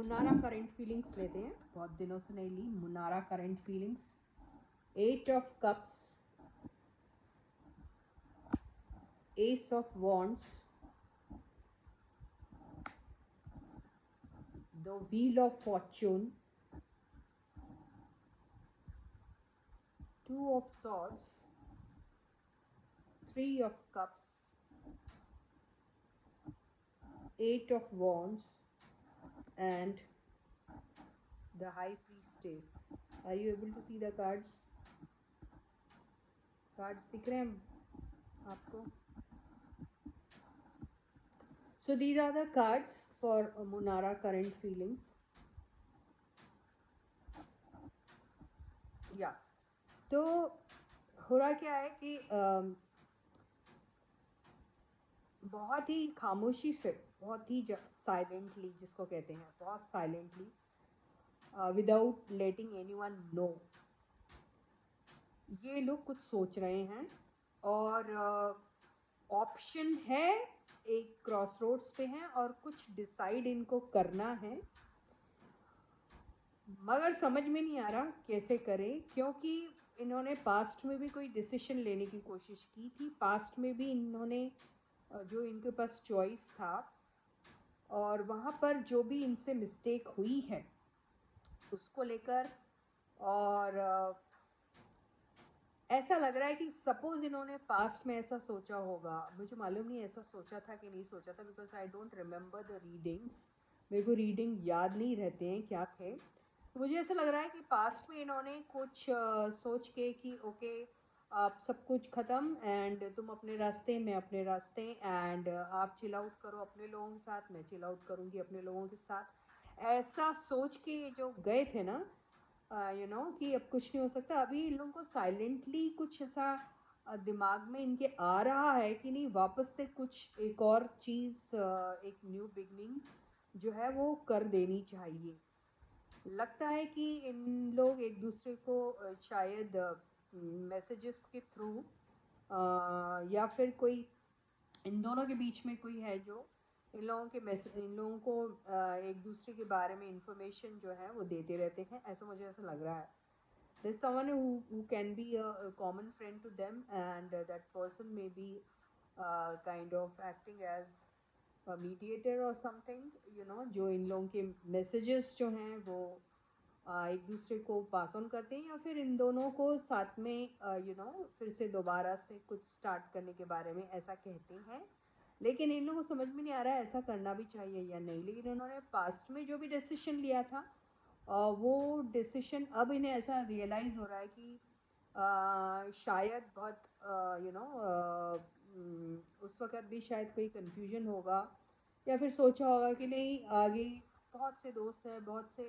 मुनारा current feelings लेते हैं, बहुत दिनों से नहीं ली मुनारा current feelings. 8 of cups, ace of wands, the wheel of fortune, 2 of swords, 3 of cups, 8 of wands, and the high priestess. Are you able to see the cards? Cards दिख रहे हैं आपको? So these are the cards for Munara current feelings. Yeah. तो हो रहा क्या है कि बहुत ही खामोशी से, बहुत ही साइलेंटली, जिसको कहते हैं बहुत silently, without letting anyone know, ये लोग कुछ सोच रहे हैं और ऑप्शन है, एक क्रॉस रोड्स पे हैं और कुछ डिसाइड इनको करना है, मगर समझ में नहीं आ रहा कैसे करें, क्योंकि इन्होंने पास्ट में भी कोई डिसीजन लेने की कोशिश की थी, पास्ट में भी इन्होंने जो इनके पास चॉइस था और वहाँ पर जो भी इनसे मिस्टेक हुई है उसको लेकर, और ऐसा लग रहा है कि सपोज इन्होंने पास्ट में ऐसा सोचा होगा, मुझे मालूम नहीं ऐसा सोचा था कि नहीं सोचा था, because I don't remember the readings, मेरे को रीडिंग याद नहीं रहते हैं क्या थे। तो मुझे ऐसा लग रहा है कि पास्ट में इन्होंने कुछ सोच के कि ओके आप सब कुछ ख़त्म एंड तुम अपने रास्ते, मैं अपने रास्ते, एंड आप चिल आउट करो अपने लोगों के साथ, मैं चिल आउट करूँगी अपने लोगों के साथ, ऐसा सोच के जो गए थे ना, कि अब कुछ नहीं हो सकता। अभी इन लोगों को साइलेंटली कुछ ऐसा दिमाग में इनके आ रहा है कि नहीं, वापस से कुछ एक और चीज़, एक न्यू बिगनिंग जो है वो कर देनी चाहिए। लगता है कि इन लोग एक दूसरे को शायद मैसेजेस के थ्रू या फिर कोई इन दोनों के बीच में कोई है जो इन लोगों को एक दूसरे के बारे में इंफॉर्मेशन जो है वो देते रहते हैं, ऐसा मुझे ऐसा लग रहा है। There's someone who can be a common friend to them, and that person may be kind of acting as a mediator or something, जो इन लोगों के मैसेजेस जो हैं वो एक दूसरे को पास ऑन करते हैं, या फिर इन दोनों को साथ में फिर से दोबारा से कुछ स्टार्ट करने के बारे में ऐसा कहते हैं। लेकिन इन लोगों को समझ में नहीं आ रहा है ऐसा करना भी चाहिए या नहीं। लेकिन इन्होंने पास्ट में जो भी डिसीजन लिया था वो डिसीजन अब इन्हें ऐसा रियलाइज़ हो रहा है कि शायद बहुत उस वक़्त भी शायद कोई कन्फ्यूजन होगा, या फिर सोचा होगा कि नहीं आगे बहुत से दोस्त हैं, बहुत से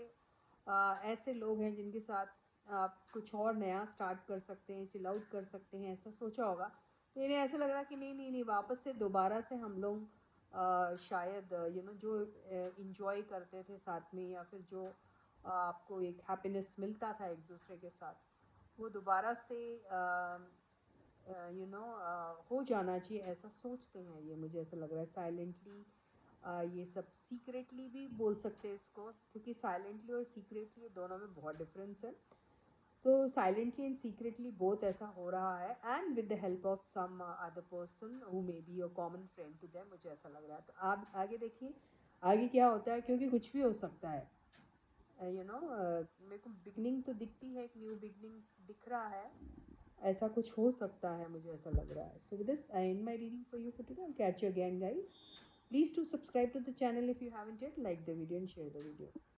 ऐसे लोग हैं जिनके साथ आप कुछ और नया स्टार्ट कर सकते हैं, चिल आउट कर सकते हैं, ऐसा सोचा होगा। तो इन्हें ऐसा लग रहा है कि नहीं नहीं नहीं, वापस से दोबारा से हम लोग शायद जो इन्जॉय करते थे साथ में, या फिर जो आपको एक हैप्पीनेस मिलता था एक दूसरे के साथ, वो दोबारा से हो जाना चाहिए, ऐसा सोचते हैं। ये मुझे ऐसा लग रहा है साइलेंटली, ये सब सीक्रेटली भी बोल सकते हैं इसको, क्योंकि साइलेंटली और सीक्रेटली दोनों में बहुत डिफरेंस है। तो साइलेंटली एंड सीक्रेटली बोथ ऐसा हो रहा है, and with the help of some other person who may be your common friend to them, मुझे ऐसा लग रहा है। तो आप आगे देखिए आगे क्या होता है, क्योंकि कुछ भी हो सकता है। मेरे को बिगनिंग तो दिखती है, एक न्यू बिगनिंग दिख रहा है, ऐसा कुछ हो सकता है, मुझे ऐसा लग रहा है। So with this I and my reading for you for today. I catch you again guys. Please do subscribe to the channel if you haven't yet, like the video and share the video.